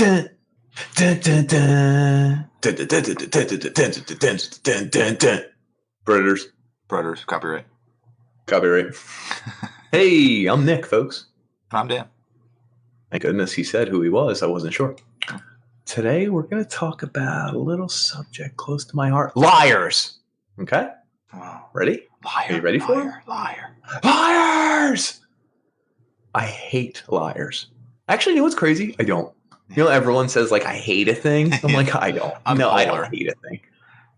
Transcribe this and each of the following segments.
Dun, dun, dun, dun. Dun, dun, dun, dun, dun, dun, dun, dun, dun, dun, dun. Predators. Copyright. Hey, I'm Nick, folks. I'm Dan. Thank goodness he said who he was. I wasn't sure. Today, we're going to talk about a little subject close to my heart. Liars. Okay? Wow. Ready? Liar. Are you ready for it? Liars! I hate liars. Actually, you know what's crazy? I don't. You know, everyone says, like, I hate a thing. I'm like, I don't. I don't hate a thing.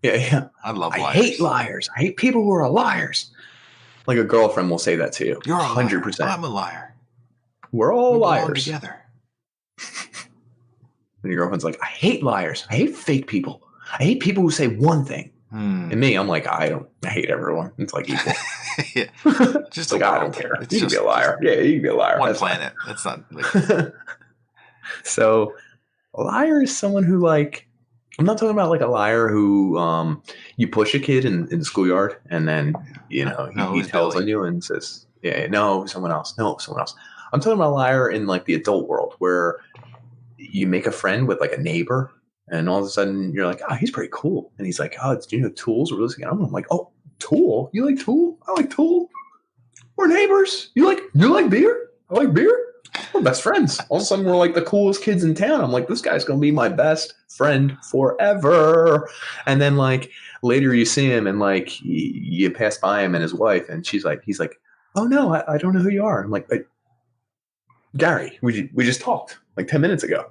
Yeah. I love liars. I hate liars. I hate people who are liars. Like a girlfriend will say that to you. You're a 100%. liar. I'm a liar. We're all liars. Belong together. And your girlfriend's like, I hate liars. I hate fake people. I hate people who say one thing. And me, I'm like, I hate everyone. It's like equal. Yeah. Just like, I don't care. You can be a liar. Yeah, you can be a liar. One planet. That's not like... So a liar is someone who, like, I'm not talking about like a liar who you push a kid in the schoolyard and then, you know, he tells on you and says, someone else. I'm talking about a liar in like the adult world where you make a friend with like a neighbor and all of a sudden you're like, oh, he's pretty cool. And he's like, oh, do you know Tools? We're listening. I'm like, oh, Tool? You like Tool? I like Tool. We're neighbors. You like beer? I like beer. We're best friends. All of a sudden, we're like the coolest kids in town. I'm like, this guy's going to be my best friend forever. And then, like, later you see him and, like, you pass by him and his wife, and he's like, oh, no, I don't know who you are. I'm like, Gary, we just talked like 10 minutes ago.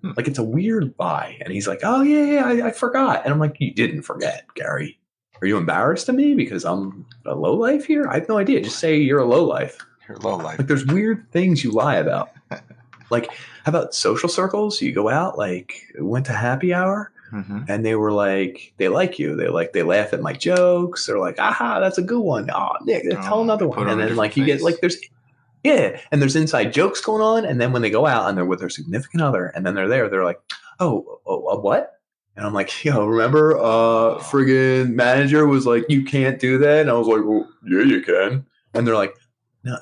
Like, it's a weird buy. And he's like, oh, yeah, I forgot. And I'm like, you didn't forget, Gary. Are you embarrassed of me because I'm a lowlife here? I have no idea. Just say you're a lowlife. Low life. Like, there's weird things you lie about. Like, how about social circles? You go out, like, went to happy hour, and they were like, they like you. They laugh at my jokes. They're like, aha, that's a good one. Oh, Nick, tell another one. And then, like, you get, like, and there's inside jokes going on. And then when they go out and they're with their significant other, and then they're there, they're like, oh what? And I'm like, remember, friggin' manager was like, you can't do that. And I was like, well, yeah, you can. And they're like, no,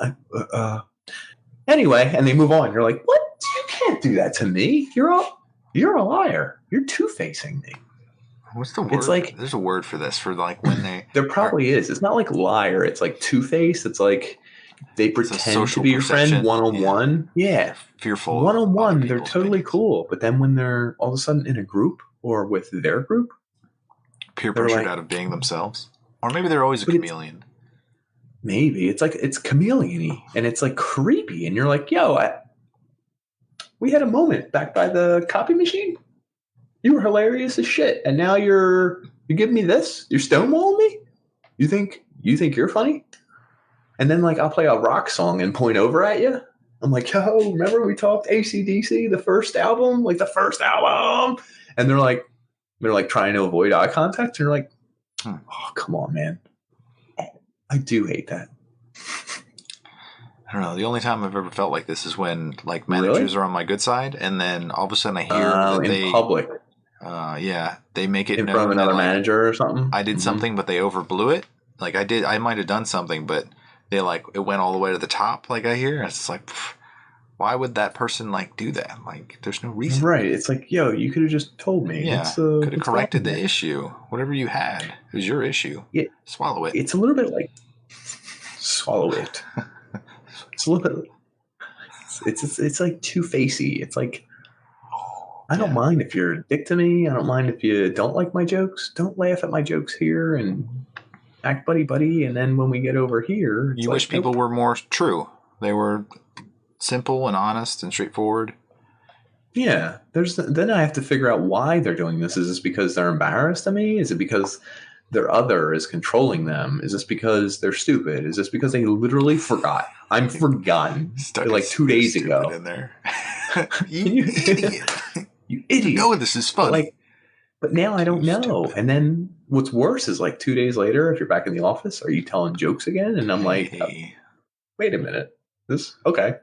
anyway, and they move on. You're like, what? You can't do that to me. You're a liar. You're two-facing me. What's the word? It's like, there's a word for this, for like when they... There probably is. It's not like liar. It's like two-faced. It's like they pretend to be your friend one-on-one. Yeah. Fearful. One-on-one, they're totally cool. But then when they're all of a sudden in a group or with their group... Peer pressured out of being themselves. Or maybe they're always a chameleon. Maybe it's like it's chameleon-y and it's like creepy, and you're like, we had a moment back by the copy machine. You were hilarious as shit, and now you're giving me this. You're stonewalling me. You think you're funny? And then like I'll play a rock song and point over at you. I'm like, remember we talked AC/DC, the first album, and they're like trying to avoid eye contact, and you're like, oh, come on, man. I do hate that. I don't know. The only time I've ever felt like this is when like managers are on my good side, and then all of a sudden I hear that in public. They make it in front of another manager or something. I did something, but they overblew it. Like I might have done something, but they it went all the way to the top. Like I hear, and it's just like, why would that person like do that? Like, there's no reason. Right? It's like, you could have just told me. Yeah, could have corrected the issue. Whatever you had, it was your issue. Swallow it. It's a little bit like swallow it. It's a little bit. It's like two-facey. It's like, I don't mind if you're a dick to me. I don't mind if you don't like my jokes. Don't laugh at my jokes here and act buddy. And then when we get over here, you wish people were more true. They were simple and honest and straightforward. Yeah. Then I have to figure out why they're doing this. Is this because they're embarrassed of me? Is it because their other is controlling them? Is this because they're stupid? Is this because they literally forgot? I'm forgotten. Like 2 days ago. In there. You idiot. You idiot. No, this is funny. But now I don't know. Stupid. And then what's worse is like 2 days later, if you're back in the office, are you telling jokes again? And I'm like, wait a minute. Okay.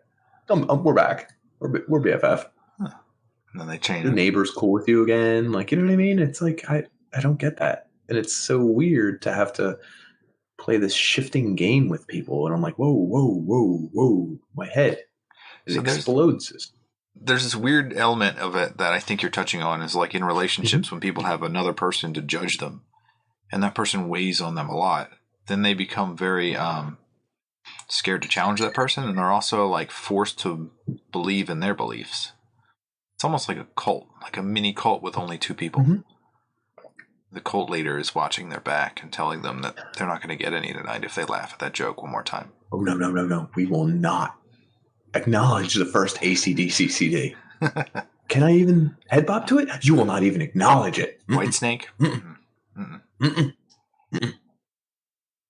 We're back. We're BFF. Huh. And then they change. The neighbor's cool with you again. Like, you know what I mean? It's like, I don't get that. And it's so weird to have to play this shifting game with people. And I'm like, whoa. My head explodes. there's this weird element of it that I think you're touching on is like in relationships when people have another person to judge them and that person weighs on them a lot, then they become very scared to challenge that person, and they're also like forced to believe in their beliefs. It's almost like a cult, like a mini cult with only two people. Mm-hmm. The cult leader is watching their back and telling them that they're not going to get any tonight if they laugh at that joke one more time. Oh, no. We will not acknowledge the first AC/DC CD. Can I even head bop to it? You will not even acknowledge it. White Snake?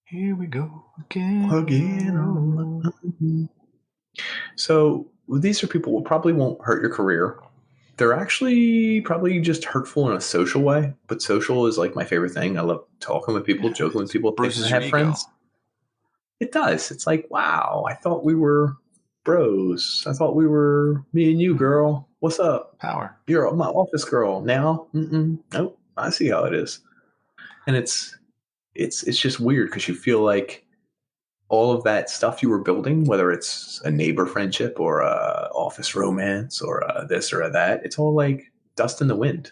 Here we go again. So these are people who probably won't hurt your career. They're actually probably just hurtful in a social way, but social is like my favorite thing. I love talking with people, joking with people. Bruises I have friends. It does. It's like, wow, I thought we were bros. I thought we were me and you, girl. What's up? Power. You're my office girl now. Nope. I see how it is. And it's just weird because you feel like all of that stuff you were building, whether it's a neighbor friendship or a office romance or this or that, it's all like dust in the wind.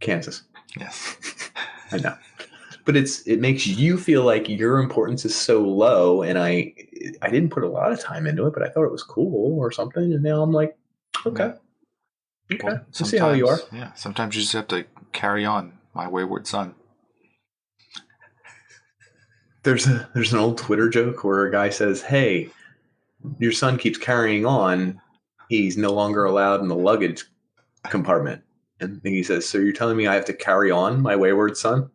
Kansas. Yes. I know. But it makes you feel like your importance is so low, and I didn't put a lot of time into it, but I thought it was cool or something, and now I'm like, okay. Well, we'll see how you are. Yeah, sometimes you just have to carry on, my wayward son. There's an old Twitter joke where a guy says, "Hey, your son keeps carrying on. He's no longer allowed in the luggage compartment." And he says, "So you're telling me I have to carry on, my wayward son?"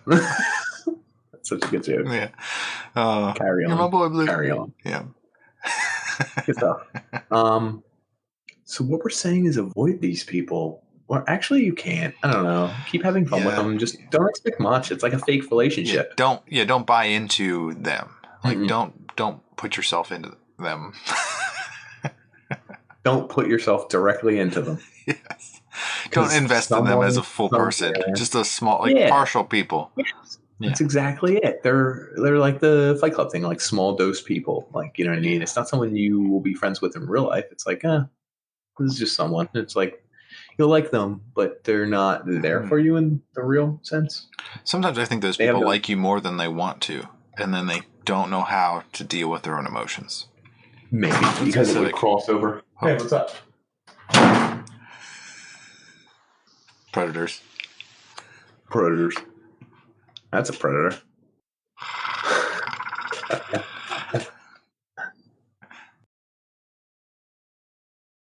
That's such a good joke. Yeah. Carry on. My boy Blue. Carry on. Yeah. Good stuff. So what we're saying is avoid these people. Well, actually, you can't. I don't know. Keep having fun with them. Just don't expect much. It's like a fake relationship. Don't buy into them. Like don't put yourself into them. Don't put yourself directly into them. Yes. Don't invest in them as a full person. Just a small, partial people. Yes. Yeah. That's exactly it. They're like the Fight Club thing, like small dose people. Like, you know what I mean? It's not someone you will be friends with in real life. It's like, this is just someone. It's like, you'll like them, but they're not there for you in the real sense. Sometimes I think those people like you more than they want to, and then they don't know how to deal with their own emotions. Maybe because of the crossover. Hey, what's up? Predators. That's a predator.